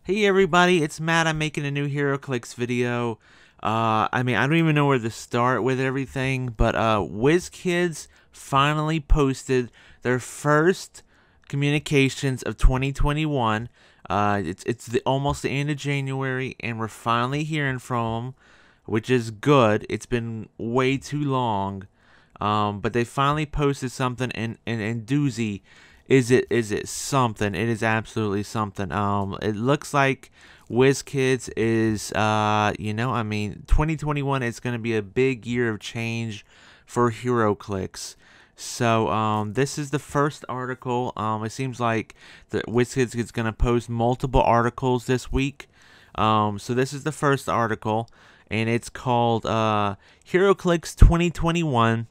Hey everybody, it's Matt. I'm making a new Heroclix video. I don't even know where to start with everything, but Wizkids finally posted their first communications of 2021. It's almost the end of January, and we're finally hearing from them, which is good. It's been way too long, but they finally posted something, and doozy. Is it something? It is absolutely something. It looks like WizKids is 2021 is going to be a big year of change for Heroclix. So this is the first article. It seems like the WizKids is going to post multiple articles this week. So this is the first article, and it's called Heroclix 2021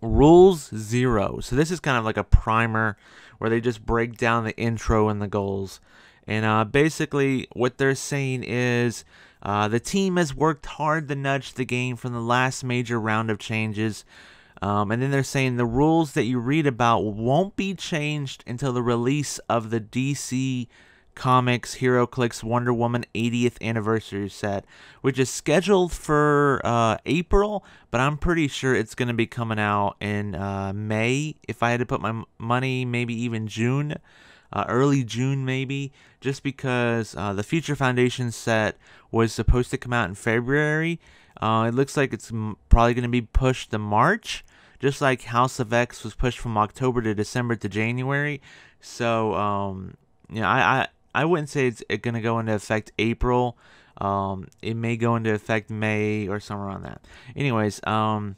Rules 0. So this is kind of like a primer where they just break down the intro and the goals. And basically what they're saying is the team has worked hard to nudge the game from the last major round of changes. And then they're saying the rules that you read about won't be changed until the release of the DC Comics Heroclix Wonder Woman 80th anniversary set, which is scheduled for April, but I'm pretty sure it's going to be coming out in May. If I had to put my money, maybe even June, early June maybe, just because the Future Foundation set was supposed to come out in February. It looks like it's probably going to be pushed to March, just like House of X was pushed from October to December to January. So I wouldn't say it's going to go into effect April. It may go into effect May or somewhere around that. Anyways, I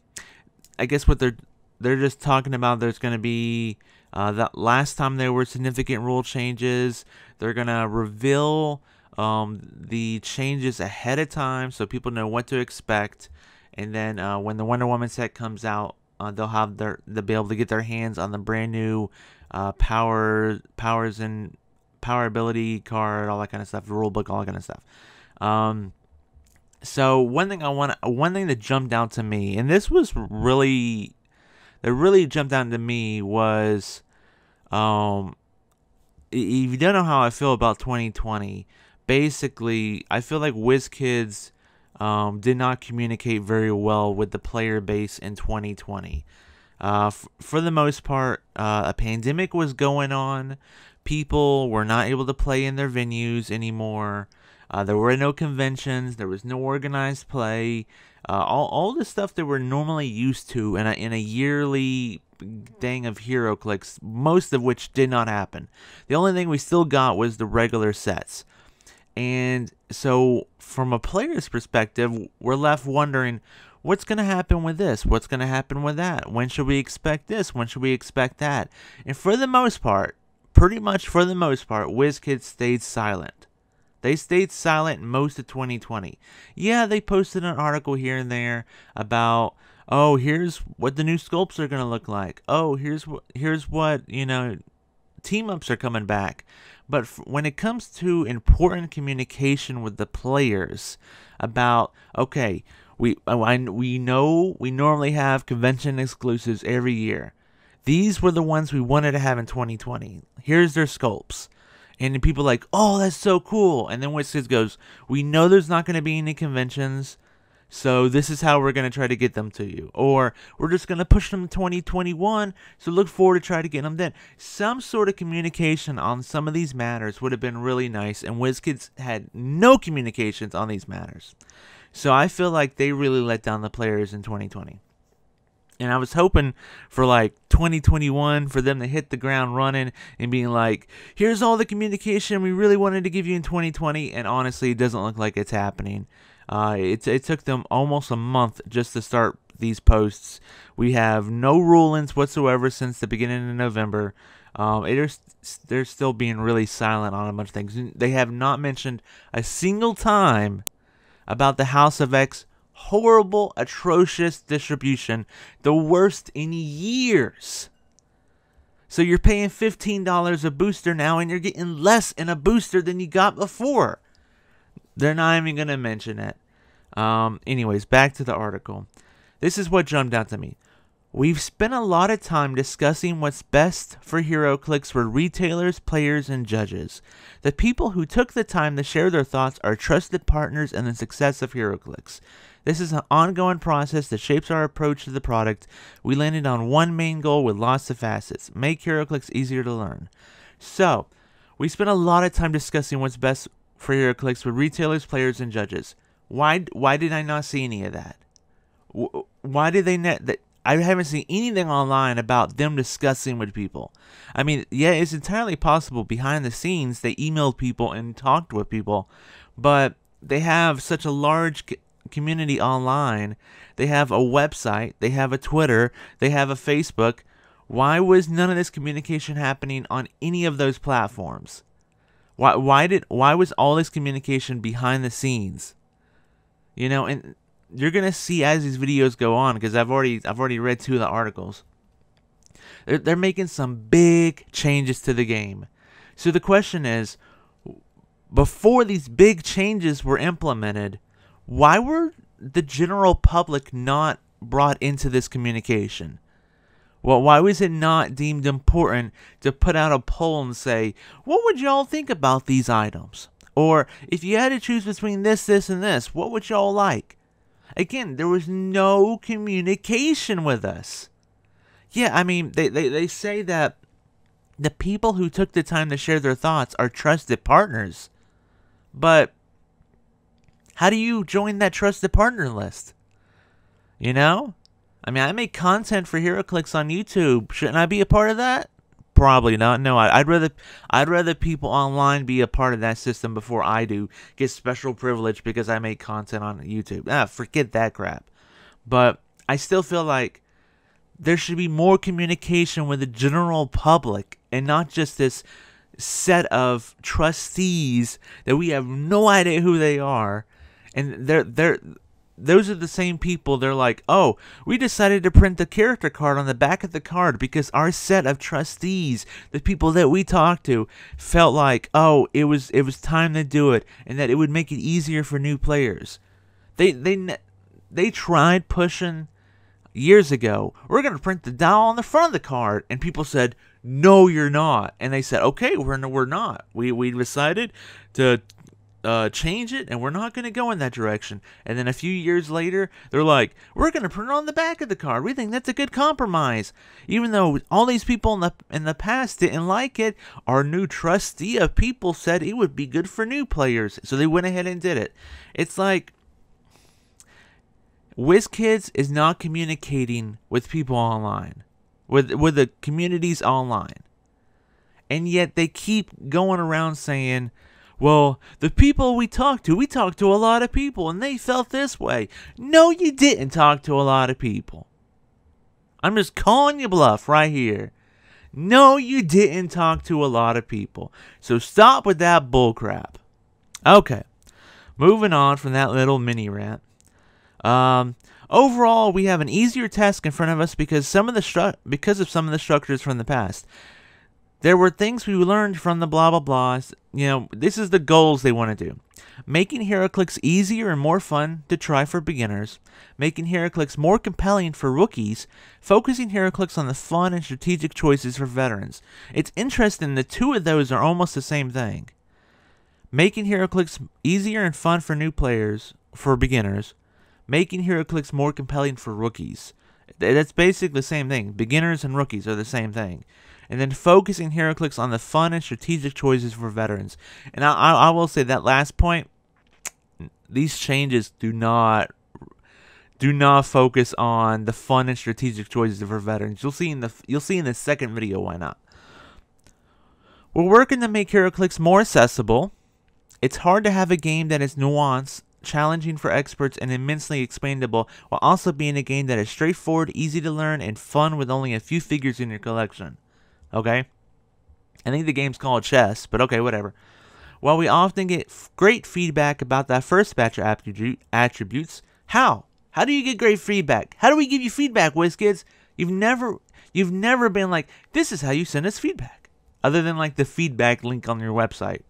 guess what they're just talking about, there's going to be that last time there were significant rule changes, they're going to reveal the changes ahead of time so people know what to expect. And then when the Wonder Woman set comes out, they'll be able to get their hands on the brand new powers and power ability card, all that kind of stuff, rule book, all that kind of stuff. So one thing that jumped out to me, and this was really jumped out to me was, if you don't know how I feel about 2020, basically I feel like WizKids did not communicate very well with the player base in 2020. For the most part, a pandemic was going on. People were not able to play in their venues anymore. There were no conventions. There was no organized play. All the stuff that we're normally used to in a yearly thing of Heroclix, most of which did not happen. The only thing we still got was the regular sets. And so from a player's perspective, we're left wondering, what's going to happen with this? What's going to happen with that? When should we expect this? When should we expect that? And for the most part, WizKids stayed silent. They stayed silent most of 2020. Yeah, they posted an article here and there about, oh, here's what the new sculpts are going to look like. Oh, here's what, team-ups are coming back. But when it comes to important communication with the players about, okay, we know we normally have convention exclusives every year. These were the ones we wanted to have in 2020. Here's their sculpts. And then people are like, oh, that's so cool. And then Wizkids goes, we know there's not going to be any conventions, so this is how we're going to try to get them to you. Or we're just going to push them to 2021, so look forward to try to get them then. Some sort of communication on some of these matters would have been really nice, and Wizkids had no communications on these matters. So I feel like they really let down the players in 2020. And I was hoping for like 2021 for them to hit the ground running and being like, here's all the communication we really wanted to give you in 2020. And honestly, it doesn't look like it's happening. It took them almost a month just to start these posts. We have no rulings whatsoever since the beginning of November. They're still being really silent on a bunch of things. They have not mentioned a single time about the House of X horrible, atrocious distribution, the worst in years. So you're paying $15 a booster now, and you're getting less in a booster than you got before. They're not even going to mention it. Anyways, back to the article. This is what jumped out to me. We've spent a lot of time discussing what's best for Heroclix for retailers, players, and judges. The people who took the time to share their thoughts are trusted partners in the success of Heroclix. This is an ongoing process that shapes our approach to the product. We landed on one main goal with lots of facets: make Heroclix easier to learn. So, we spent a lot of time discussing what's best for Heroclix with retailers, players, and judges. Why did I not see any of that? Why did they not... I haven't seen anything online about them discussing with people. I mean, yeah, it's entirely possible behind the scenes they emailed people and talked with people, but they have such a large community online. They have a website, they have a Twitter, they have a Facebook. Why was none of this communication happening on any of those platforms? Why was all this communication behind the scenes? You know, and you're gonna see as these videos go on, because I've already read 2 of the articles. They're making some big changes to the game. So the question is, before these big changes were implemented, why were the general public not brought into this communication? Well, why was it not deemed important to put out a poll and say, what would y'all think about these items? Or if you had to choose between this, this, and this, what would y'all like? Again, there was no communication with us. Yeah, I mean, they say that the people who took the time to share their thoughts are trusted partners. But how do you join that trusted partner list? You know? I mean, I make content for Heroclix on YouTube. Shouldn't I be a part of that? Probably not. No, I'd rather people online be a part of that system before I do get special privilege because I make content on YouTube. Forget that crap. But I still feel like there should be more communication with the general public and not just this set of trustees that we have no idea who they are. And those are the same people. They're like, oh, we decided to print the character card on the back of the card because our set of trustees, the people that we talked to, felt like, oh, it was time to do it, and that it would make it easier for new players. They tried pushing years ago, we're going to print the doll on the front of the card, and people said, no, you're not. And they said, okay, we're not. We decided to change it, and we're not going to go in that direction. And then a few years later, they're like, we're going to print it on the back of the card. We think that's a good compromise. Even though all these people in the past didn't like it, our new trustee of people said it would be good for new players. So they went ahead and did it. It's like Wizkids is not communicating with people online, with the communities online. And yet they keep going around saying, well, the people we talked to a lot of people, and they felt this way. No, you didn't talk to a lot of people. I'm just calling you bluff right here. No, you didn't talk to a lot of people. So stop with that bullcrap. Okay, moving on from that little mini rant. Overall, we have an easier task in front of us because of some of the structures from the past. There were things we learned from the blah blah blahs. You know, this is the goals they want to do. Making Heroclix easier and more fun to try for beginners. Making Heroclix more compelling for rookies. Focusing Heroclix on the fun and strategic choices for veterans. It's interesting the 2 of those are almost the same thing. Making Heroclix easier and fun for new players, for beginners. Making Heroclix more compelling for rookies. That's basically the same thing. Beginners and rookies are the same thing. And then focusing Heroclix on the fun and strategic choices for veterans. And I will say that last point, these changes do not focus on the fun and strategic choices for veterans. You'll see in the second video why not. We're working to make Heroclix more accessible. It's hard to have a game that is nuanced, challenging for experts, and immensely expandable, while also being a game that is straightforward, easy to learn, and fun with only a few figures in your collection. Okay? I think the game's called chess, but okay, whatever. While we often get great feedback about that first batch of attributes, how? How do you get great feedback? How do we give you feedback, Wizkids? You've never been like, this is how you send us feedback. Other than like the feedback link on your website.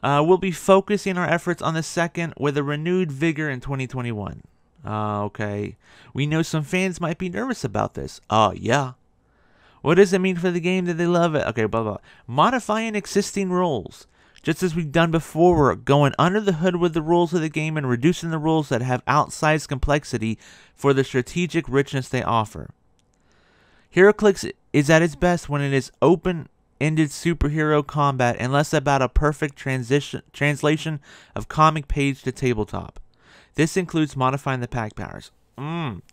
We'll be focusing our efforts on the second with a renewed vigor in 2021. Okay. We know some fans might be nervous about this. Yeah. What does it mean for the game that they love it? Okay, blah, blah. Modifying existing rules. Just as we've done before, we're going under the hood with the rules of the game and reducing the rules that have outsized complexity for the strategic richness they offer. Heroclix is at its best when it is open-ended superhero combat and less about a perfect translation of comic page to tabletop. This includes modifying the pack powers.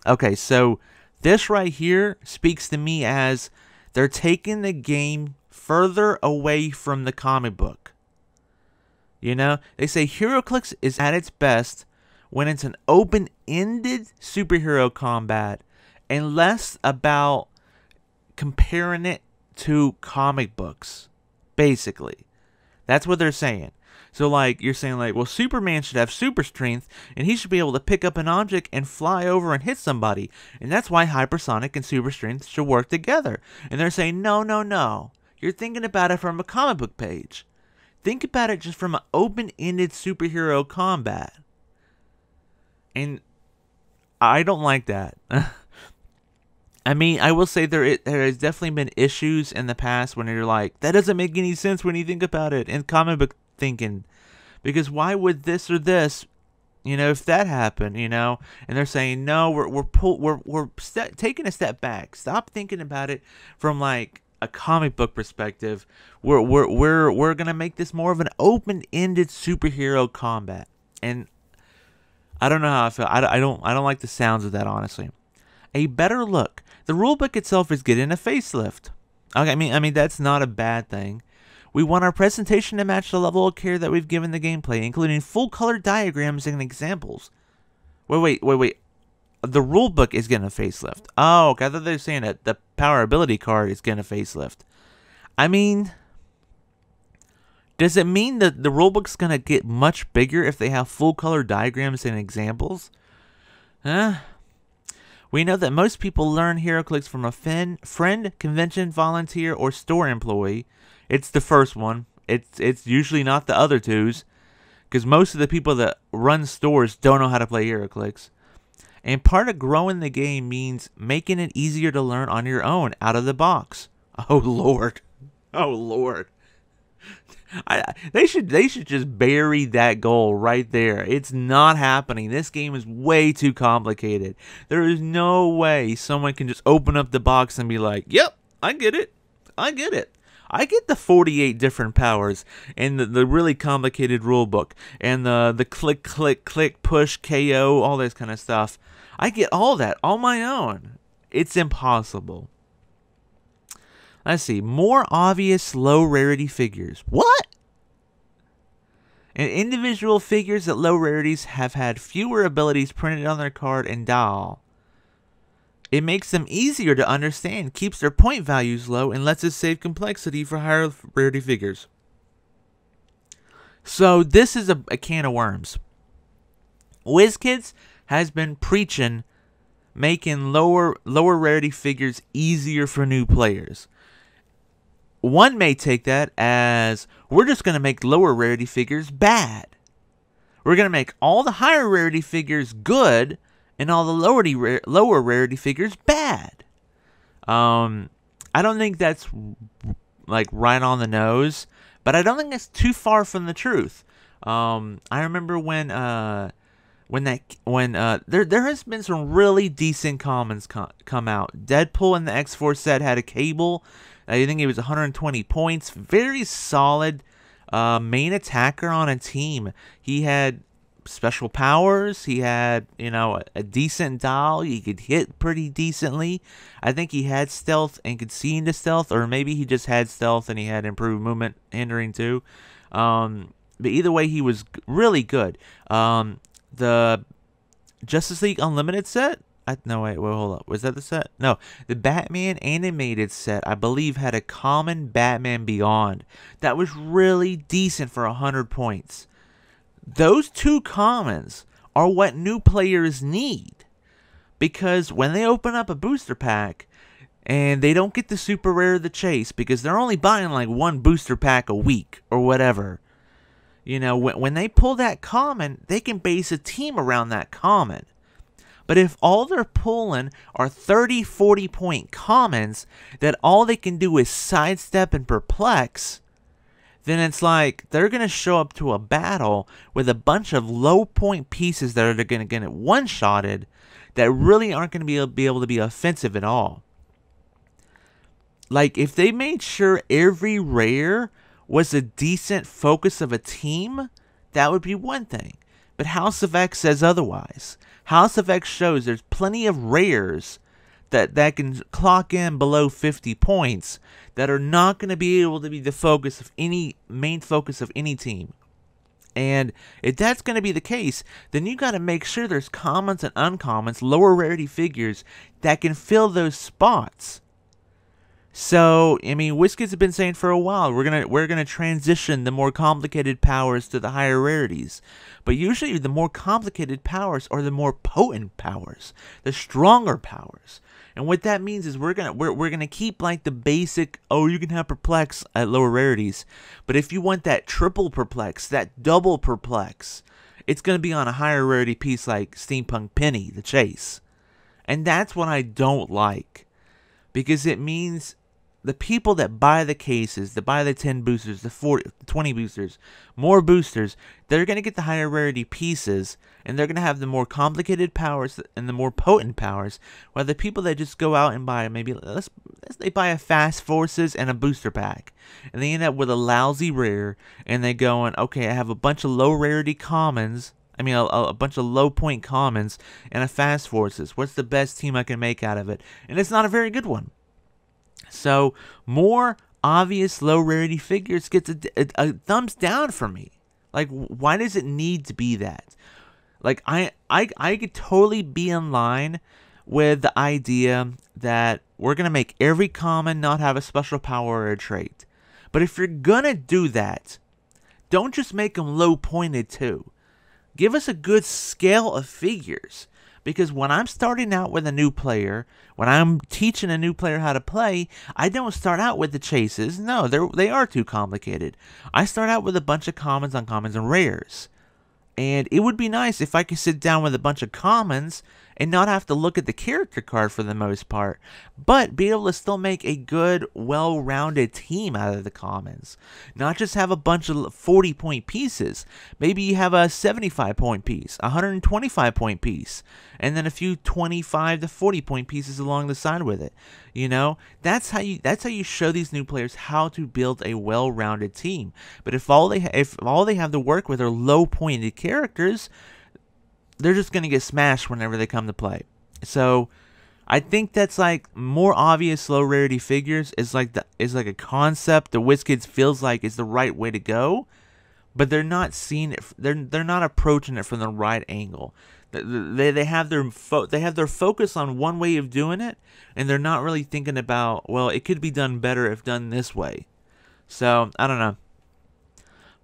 Okay, so this right here speaks to me as they're taking the game further away from the comic book. You know, they say Heroclix is at its best when it's an open-ended superhero combat and less about comparing it to comic books, basically. That's what they're saying. So, like, you're saying, like, well, Superman should have super strength, and he should be able to pick up an object and fly over and hit somebody. And that's why hypersonic and super strength should work together. And they're saying, no, no, no. You're thinking about it from a comic book page. Think about it just from an open-ended superhero combat. And I don't like that. I mean, I will say there has definitely been issues in the past when you're like, that doesn't make any sense when you think about it in comic book thinking. Because why would this or this, you know, if that happened, you know? And they're saying, no, we're taking a step back. Stop thinking about it from like a comic book perspective. We're gonna make this more of an open-ended superhero combat. And I don't know how I feel. I don't like the sounds of that, honestly. A better look. The rulebook itself is getting a facelift. Okay, I mean that's not a bad thing. We want our presentation to match the level of care that we've given the gameplay, including full-color diagrams and examples. Wait. The rulebook is getting a facelift. Oh, okay. I thought they were saying that the power ability card is getting a facelift. I mean, does it mean that the rulebook's going to get much bigger if they have full-color diagrams and examples? We know that most people learn Heroclix from a friend, convention volunteer, or store employee. It's the first one. It's usually not the other twos, because most of the people that run stores don't know how to play Heroclix. And part of growing the game means making it easier to learn on your own, out of the box. Oh Lord, oh Lord. They should just bury that goal right there. It's not happening. This game is way too complicated. There is no way someone can just open up the box and be like, yep, I get it. I get it. I get the 48 different powers and the really complicated rule book and the click, click, click, push, KO, all this kind of stuff. I get all that on my own. It's impossible. Let's see. More obvious low rarity figures. What? And individual figures at low rarities have had fewer abilities printed on their card and dial. It makes them easier to understand, keeps their point values low, and lets us save complexity for higher rarity figures. So this is a can of worms. Wizkids has been preaching making lower rarity figures easier for new players. One may take that as, we're just going to make lower rarity figures bad. We're going to make all the higher rarity figures good and all the lower rarity figures bad. I don't think that's like right on the nose, but I don't think that's too far from the truth. I remember when there has been some really decent commons come out. Deadpool in the X-Force set had a Cable. I think it was 120 points. Very solid main attacker on a team. He had special powers. He had, you know, a decent dial. He could hit pretty decently. I think he had stealth and could see into stealth, or maybe he just had stealth and he had improved movement hindering too. But either way, he was really good. The Justice League Unlimited set? No, wait, hold up. Was that the set? No, the Batman animated set, I believe, had a common Batman Beyond that was really decent for 100 points. Those two commons are what new players need, because when they open up a booster pack and they don't get the super rare of the chase because they're only buying like one booster pack a week or whatever, you know, when they pull that common, they can base a team around that common. But if all they're pulling are 30, 40 point commons that all they can do is sidestep and perplex, then it's like they're going to show up to a battle with a bunch of low point pieces that are going to get one-shotted that really aren't going to be able to be offensive at all. Like, if they made sure every rare was a decent focus of a team, that would be one thing. But House of X says otherwise. House of X shows there's plenty of rares that can clock in below 50 points that are not going to be able to be the focus of main focus of any team. And if that's going to be the case, then you got to make sure there's commons and uncommons, lower rarity figures that can fill those spots. So, I mean, Wizkids have been saying for a while, we're gonna transition the more complicated powers to the higher rarities. But usually the more complicated powers are the more potent powers, the stronger powers. And what that means is we're gonna keep like the basic, oh, you can have perplex at lower rarities. But if you want that triple perplex, that double perplex, it's gonna be on a higher rarity piece like Steampunk Penny, the Chase. And that's what I don't like. Because it means the people that buy the cases, that buy the 10 boosters, the 40, the 20 boosters, more boosters, they're going to get the higher rarity pieces, and they're going to have the more complicated powers and the more potent powers, while the people that just go out and buy, maybe, they buy a Fast Forces and a booster pack, and they end up with a lousy rare, and they going, okay, I have a bunch of low rarity commons, I mean, a bunch of low point commons, and a Fast Forces. What's the best team I can make out of it? And it's not a very good one. So, more obvious low rarity figures gets a thumbs down for me. Like, why does it need to be that? Like, I could totally be in line with the idea that we're going to make every common not have a special power or a trait. But if you're going to do that, don't just make them low pointed too. Give us a good scale of figures. Because when I'm starting out with a new player, when I'm teaching a new player how to play, I don't start out with the chases. No, they are too complicated. I start out with a bunch of commons, uncommons, and rares. And it would be nice if I could sit down with a bunch of commons and not have to look at the character card for the most part, but be able to still make a good, well-rounded team out of the commons. Not just have a bunch of 40-point pieces. Maybe you have a 75-point piece, a 125-point piece, and then a few 25 to 40-point pieces along the side with it. You know, that's how you show these new players how to build a well-rounded team. But if all they have to work with are low-pointed characters, they're just going to get smashed whenever they come to play. So I think that's like more obvious low rarity figures is like a concept the Wizkids feels like is the right way to go, but they're not seeing it. They're not approaching it from the right angle. They have their focus on one way of doing it, and they're not really thinking about, well, it could be done better if done this way. So I don't know.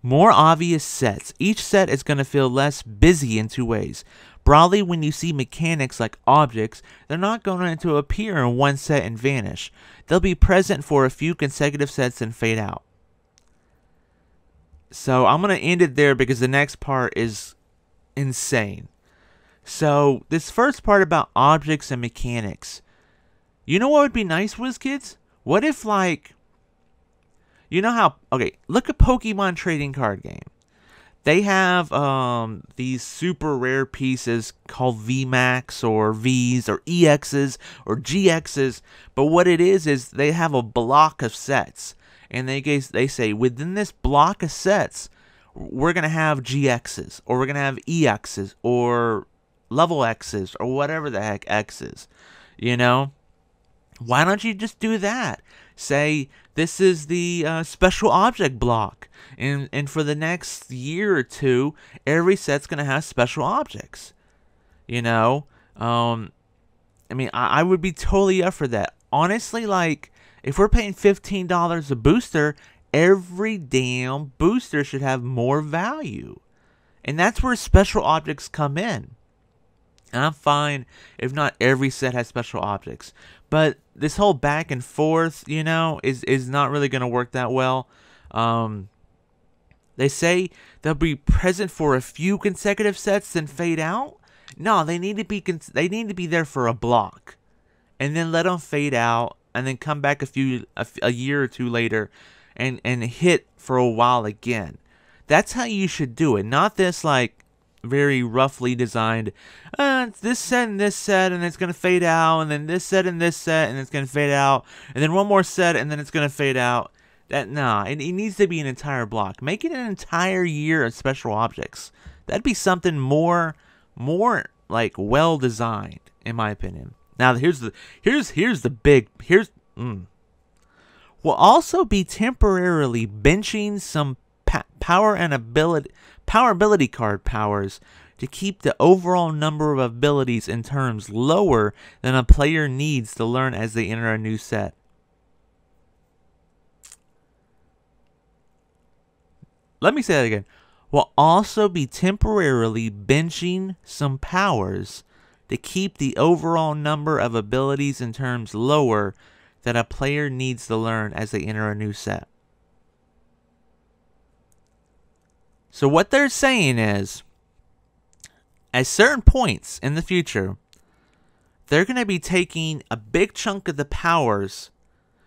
More obvious sets. Each set is going to feel less busy in two ways. Broadly, when you see mechanics like objects, they're not going to appear in one set and vanish. They'll be present for a few consecutive sets and fade out. So I'm going to end it there because the next part is insane. So this first part about objects and mechanics. You know what would be nice, Wizkids? What if, like, you know how, okay, look at Pokemon trading card game. They have these super rare pieces called VMAX or Vs or EXs or GXs. But what it is they have a block of sets. And they say within this block of sets, we're going to have GXs or we're going to have EXs or level Xs or whatever the heck X is. You know? Why don't you just do that? Say, this is the special object block. And for the next year or two, every set's going to have special objects. You know? I mean, I would be totally up for that. Honestly, like, if we're paying $15 a booster, every damn booster should have more value. And that's where special objects come in. And I'm fine if not every set has special objects. But this whole back and forth, you know, is not really going to work that well. They say they'll be present for a few consecutive sets then fade out. No, they need to be there for a block, and then let them fade out, and then come back a year or two later, and hit for a while again. That's how you should do it. Not this like very roughly designed. It's this set and this set, and it's gonna fade out, and then this set and this set, and it's gonna fade out, and then one more set, and then it's gonna fade out. It needs to be an entire block. Make it an entire year of special objects. That'd be something more like well designed, in my opinion. Now here's the big Will also be temporarily benching some power ability card powers to keep the overall number of abilities in terms lower than a player needs to learn as they enter a new set. Let me say that again. Will also be temporarily benching some powers to keep the overall number of abilities in terms lower than a player needs to learn as they enter a new set. So what they're saying is, at certain points in the future, they're going to be taking a big chunk of the powers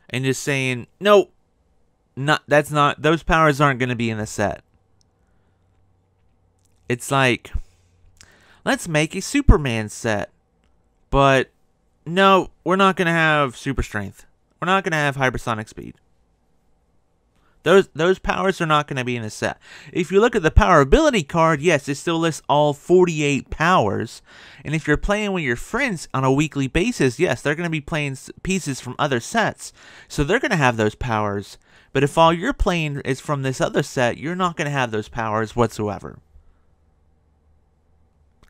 and just saying, nope, those powers aren't going to be in the set. It's like, let's make a Superman set, but no, we're not going to have super strength. We're not going to have hypersonic speed. Those powers are not going to be in the set. If you look at the power ability card, yes, it still lists all 48 powers. And if you're playing with your friends on a weekly basis, yes, they're going to be playing pieces from other sets. So they're going to have those powers. But if all you're playing is from this other set, you're not going to have those powers whatsoever.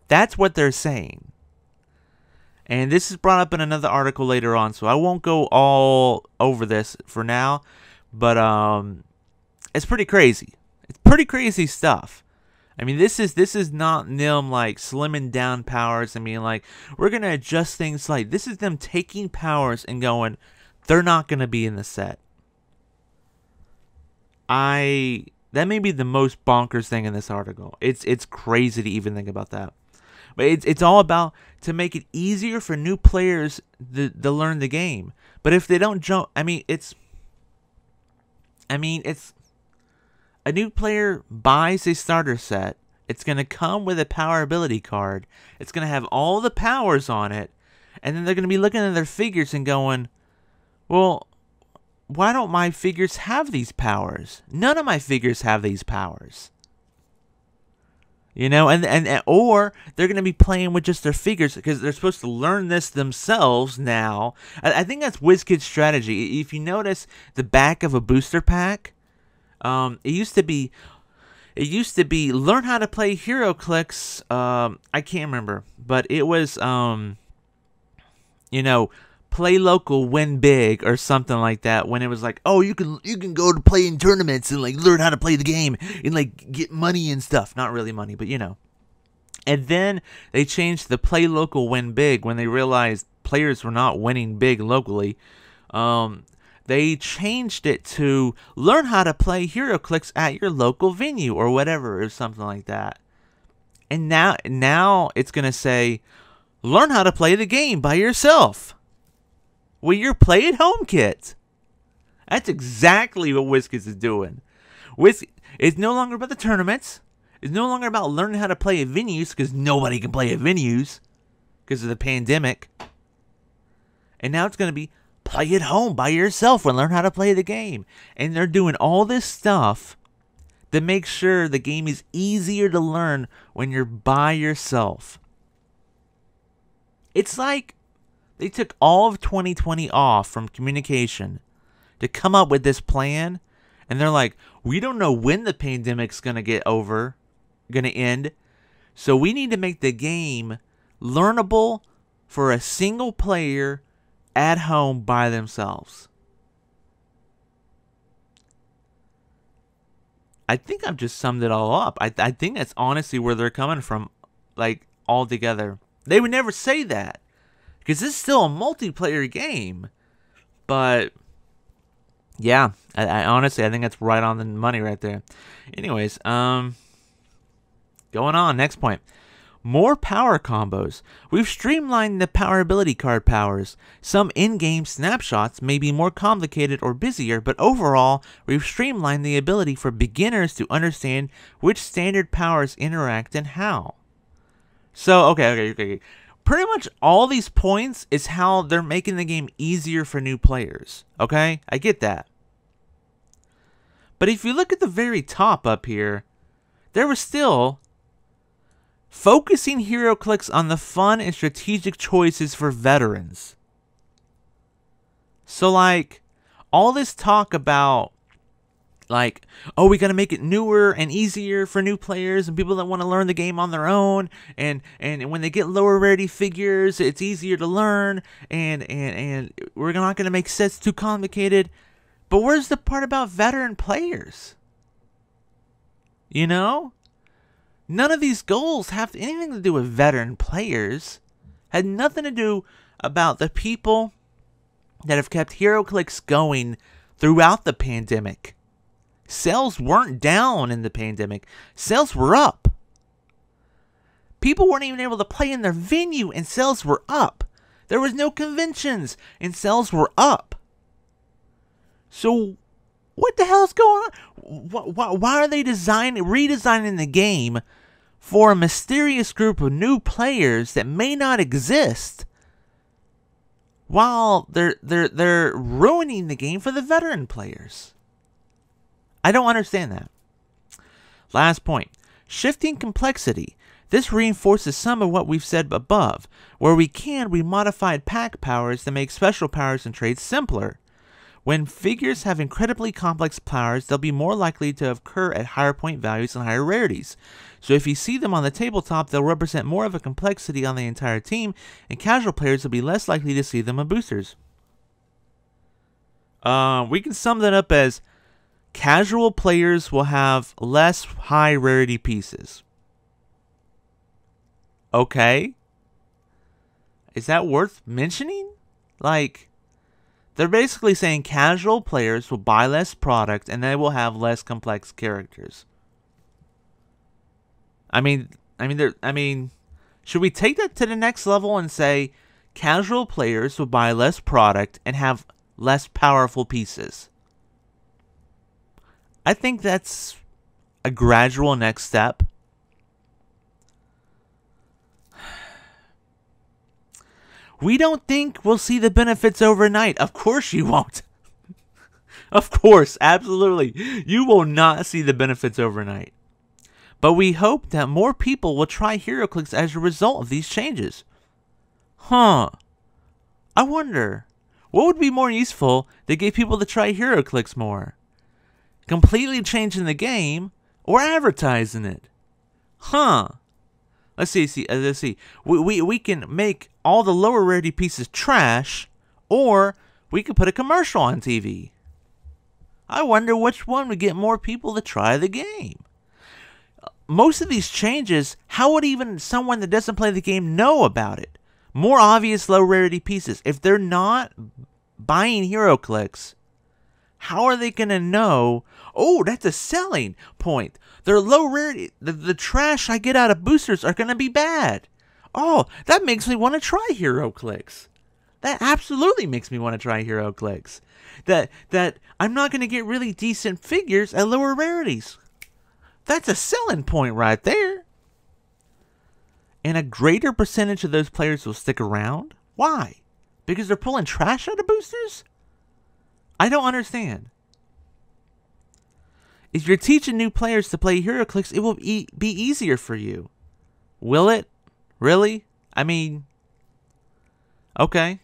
That's what they're saying. And this is brought up in another article later on, so I won't go all over this for now. But it's pretty crazy. It's pretty crazy stuff. I mean, this is not them like slimming down powers. I mean, like, we're gonna adjust things like this is them taking powers and going, they're not gonna be in the set. That may be the most bonkers thing in this article. It's crazy to even think about that. But it's all about to make it easier for new players to learn the game. But if they don't jump, it's a new player buys a starter set. It's going to come with a power ability card. It's going to have all the powers on it. And then they're going to be looking at their figures and going, well, why don't my figures have these powers? None of my figures have these powers. You know, or they're going to be playing with just their figures because they're supposed to learn this themselves now. I think that's Wizkids' strategy. If you notice the back of a booster pack, it used to be learn how to play Heroclix. I can't remember, but it was play local, win big, or something like that. When it was like, oh, you can go to play in tournaments and like learn how to play the game and like get money and stuff. Not really money, but you know. And then they changed the play local, win big when they realized players were not winning big locally. They changed it to learn how to play Heroclix at your local venue or whatever, or something like that. And now it's gonna say, learn how to play the game by yourself with your play at home kit. That's exactly what Wizkids is doing. It's no longer about the tournaments. It's no longer about learning how to play at venues because nobody can play at venues because of the pandemic. And now it's going to be play at home by yourself and learn how to play the game. And they're doing all this stuff to make sure the game is easier to learn when you're by yourself. It's like they took all of 2020 off from communication to come up with this plan. And they're like, we don't know when the pandemic's going to end. So we need to make the game learnable for a single player at home by themselves. I think I've just summed it all up. I think that's honestly where they're coming from, like, all together. They would never say that, because this is still a multiplayer game. But yeah, I honestly, I think that's right on the money right there. Anyways, going on, next point. More power combos. We've streamlined the power ability card powers. Some in-game snapshots may be more complicated or busier, but overall, we've streamlined the ability for beginners to understand which standard powers interact and how. So, okay. Pretty much all these points is how they're making the game easier for new players. Okay? I get that. But if you look at the very top up here, there was still focusing Heroclix on the fun and strategic choices for veterans. So, like, all this talk about, like, oh, we gotta make it newer and easier for new players and people that want to learn the game on their own, and when they get lower rarity figures, it's easier to learn, and we're not gonna make sets too complicated. But where's the part about veteran players? You know? None of these goals have anything to do with veteran players. Had nothing to do about the people that have kept Heroclix going throughout the pandemic. Sales weren't down in the pandemic. Sales were up. People weren't even able to play in their venue and sales were up. There was no conventions and sales were up. So what the hell is going on? Why are they redesigning the game for a mysterious group of new players that may not exist, while they're ruining the game for the veteran players? I don't understand that. Last point. Shifting complexity. This reinforces some of what we've said above. Where we can, we modified pack powers to make special powers and trades simpler. When figures have incredibly complex powers, they'll be more likely to occur at higher point values and higher rarities. So if you see them on the tabletop, they'll represent more of a complexity on the entire team, and casual players will be less likely to see them on boosters. We can sum that up as casual players will have less high rarity pieces. Okay. Is that worth mentioning? Like, they're basically saying casual players will buy less product and they will have less complex characters. I mean, should we take that to the next level and say casual players will buy less product and have less powerful pieces? I think that's a gradual next step. We don't think we'll see the benefits overnight. Of course you won't. Of course, absolutely. You will not see the benefits overnight. But we hope that more people will try Heroclix as a result of these changes. I wonder, what would be more useful to get people to try Heroclix more? Completely changing the game or advertising it? Let's see. We can make all the lower rarity pieces trash, or we can put a commercial on TV. I wonder which one would get more people to try the game. Most of these changes, how would even someone that doesn't play the game know about it? More obvious low rarity pieces. If they're not buying Heroclix, how are they going to know, oh, that's a selling point? They're low rarity. The trash I get out of boosters are going to be bad. Oh, that makes me want to try Heroclix. That absolutely makes me want to try Heroclix. That I'm not going to get really decent figures at lower rarities. That's a selling point right there. And a greater percentage of those players will stick around? Why? Because they're pulling trash out of boosters? I don't understand. If you're teaching new players to play Heroclix, it will be easier for you. Will it? Really? I mean, okay.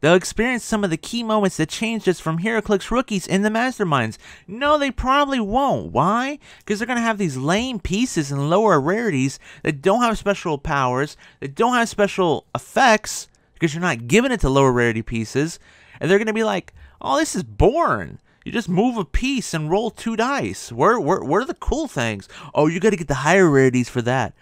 They'll experience some of the key moments that changed us from Heroclix rookies in the Masterminds. No, they probably won't. Why? Because they're going to have these lame pieces and lower rarities that don't have special powers, that don't have special effects, because you're not giving it to lower rarity pieces. And they're going to be like, oh, this is boring. You just move a piece and roll 2 dice. Where are the cool things? Oh, you got to get the higher rarities for that.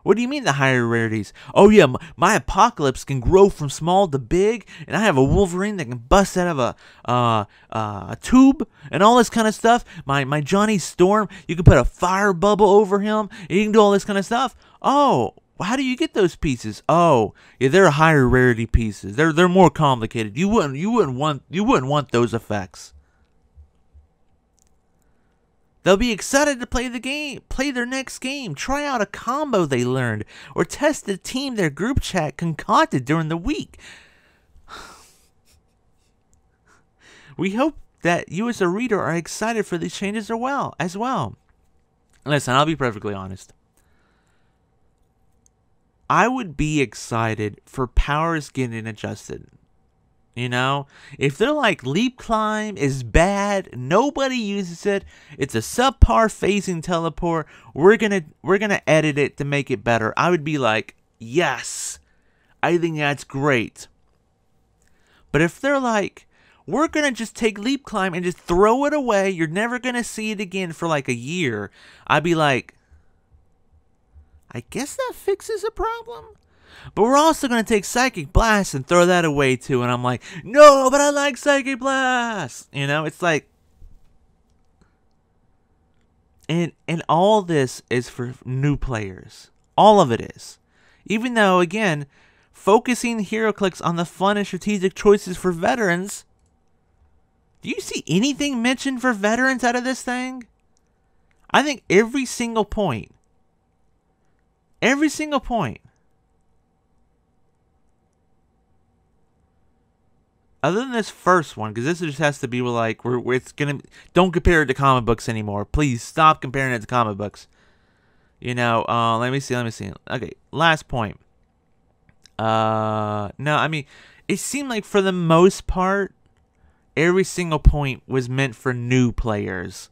What do you mean the higher rarities? Oh yeah, my Apocalypse can grow from small to big, and I have a Wolverine that can bust out of a tube and all this kind of stuff. My Johnny Storm, you can put a fire bubble over him, and you can do all this kind of stuff. Oh, how do you get those pieces? Oh, yeah, they're higher rarity pieces. They're more complicated. You wouldn't want those effects. They'll be excited to play their next game, try out a combo they learned, or test the team their group chat concocted during the week. We hope that you as a reader are excited for these changes as well. Listen, I'll be perfectly honest. I would be excited for powers getting adjusted. You know, if they're like leap climb is bad, nobody uses it, it's a subpar phasing teleport, we're gonna edit it to make it better, I would be like, yes, I think that's great. But if they're like, we're gonna just take leap climb and just throw it away, you're never gonna see it again for like a year, I'd be like, I guess that fixes a problem. But we're also going to take Psychic Blast and throw that away too. And I'm like, no, but I like Psychic Blast. You know, it's like... And all this is for new players. All of it is. Even though, again, focusing Heroclix on the fun and strategic choices for veterans... Do you see anything mentioned for veterans out of this thing? I think every single point... Every single point... Other than this first one, because this just has to be like, it's gonna, don't compare it to comic books anymore. Please stop comparing it to comic books. You know, let me see. Okay, last point. No, I mean, it seemed like for the most part, every single point was meant for new players.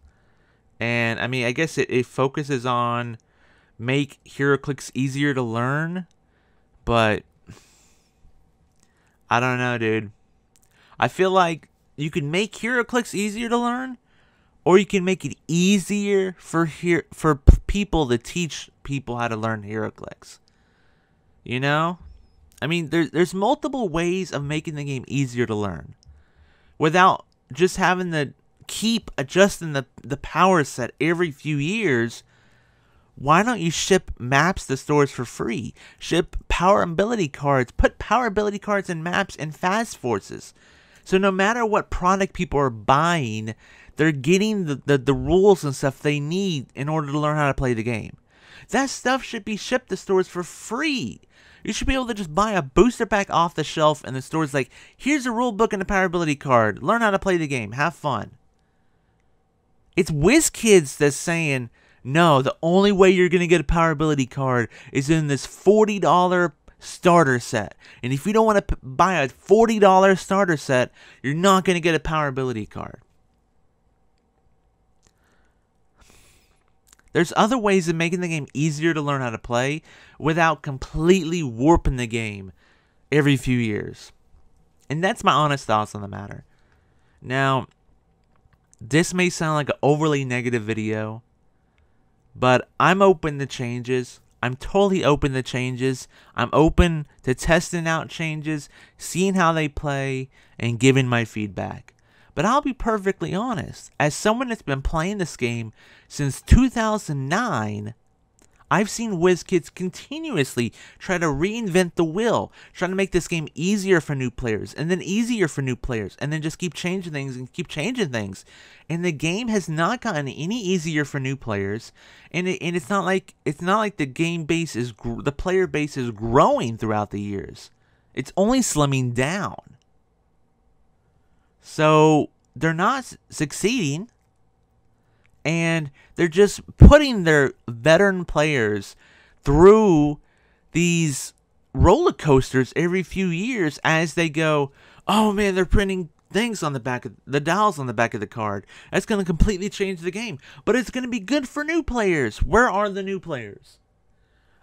And, I mean, I guess it focuses on make Heroclix easier to learn. But, I don't know, dude. I feel like you can make Heroclix easier to learn, or you can make it easier for people to teach people how to learn Heroclix. You know? I mean, there's multiple ways of making the game easier to learn without just having to keep adjusting the power set every few years. Why don't you ship maps to stores for free? Ship power ability cards. Put power ability cards and maps in Fast Forces. So no matter what product people are buying, they're getting the rules and stuff they need in order to learn how to play the game. That stuff should be shipped to stores for free. You should be able to just buy a booster pack off the shelf and the store's like, here's a rule book and a power ability card. Learn how to play the game. Have fun. It's Wizkids that's saying, no, the only way you're going to get a power ability card is in this $40 starter set. And if you don't want to buy a $40 starter set, you're not going to get a power ability card. There's other ways of making the game easier to learn how to play without completely warping the game every few years. And that's my honest thoughts on the matter. Now, this may sound like an overly negative video, but I'm open to changes. I'm totally open to changes. I'm open to testing out changes, seeing how they play, and giving my feedback. But I'll be perfectly honest. As someone that's been playing this game since 2009, I've seen Wizkids continuously try to reinvent the wheel, trying to make this game easier for new players, and then easier for new players, and then just keep changing things and keep changing things. And the game has not gotten any easier for new players, and it's not like the game base is the player base is growing throughout the years. It's only slimming down. So they're not succeeding. And they're just putting their veteran players through these roller coasters every few years as they go, oh man, they're printing things on the back of the dials on the back of the card. That's going to completely change the game. But it's going to be good for new players. Where are the new players?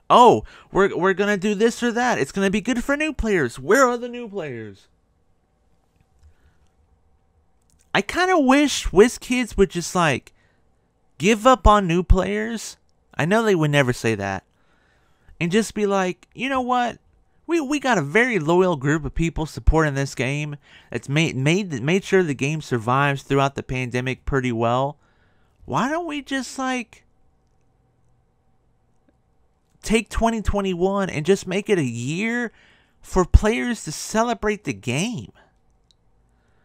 Oh, we're going to do this or that. It's going to be good for new players. Where are the new players? I kind of wish Wizkids would just like give up on new players. I know they would never say that. and just be like, you know what? We got a very loyal group of people supporting this game that's made sure the game survives throughout the pandemic pretty well. Why don't we just like take 2021 and just make it a year for players to celebrate the game?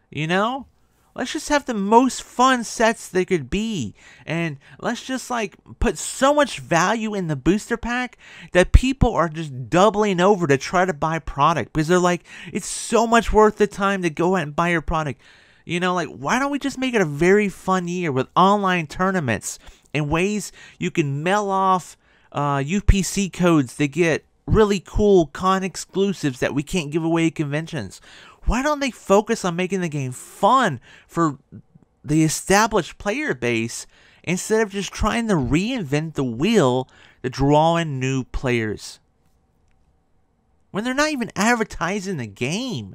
You know? Let's just have the most fun sets they could be. And let's just like put so much value in the booster pack that people are just doubling over to try to buy product. Because they're like, it's so much worth the time to go out and buy your product. You know, like, why don't we just make it a very fun year with online tournaments and ways you can mail off UPC codes to get really cool con exclusives that we can't give away at conventions? Why don't they focus on making the game fun for the established player base instead of just trying to reinvent the wheel to draw in new players? When they're not even advertising the game.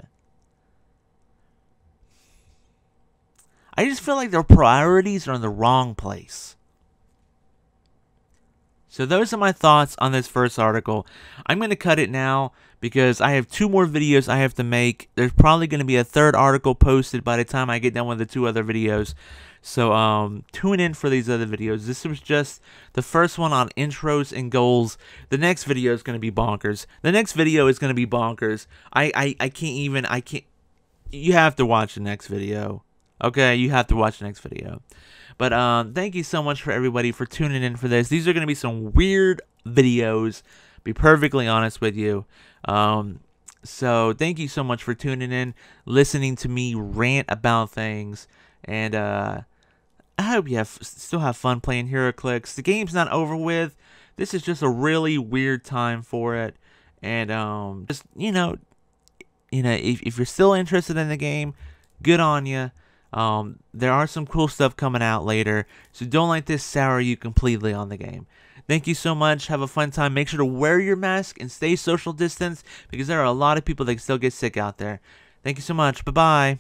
I just feel like their priorities are in the wrong place. So those are my thoughts on this first article. I'm going to cut it now because I have 2 more videos I have to make. There's probably going to be a 3rd article posted by the time I get done with the 2 other videos. So tune in for these other videos. This was just the first one on intros and goals. The next video is going to be bonkers. The next video is going to be bonkers. I can't. You have to watch the next video. Okay, you have to watch the next video. But thank you so much for everybody for tuning in for this. These are going to be some weird videos, be perfectly honest with you. So thank you so much for tuning in, listening to me rant about things. And I hope you still have fun playing Heroclix. The game's not over with. This is just a really weird time for it. And just, you know, if you're still interested in the game, good on you. There are some cool stuff coming out later, so don't let this sour you completely on the game. Thank you so much. Have a fun time. Make sure to wear your mask and stay social distance because there are a lot of people that can still get sick out there. Thank you so much. Bye-bye.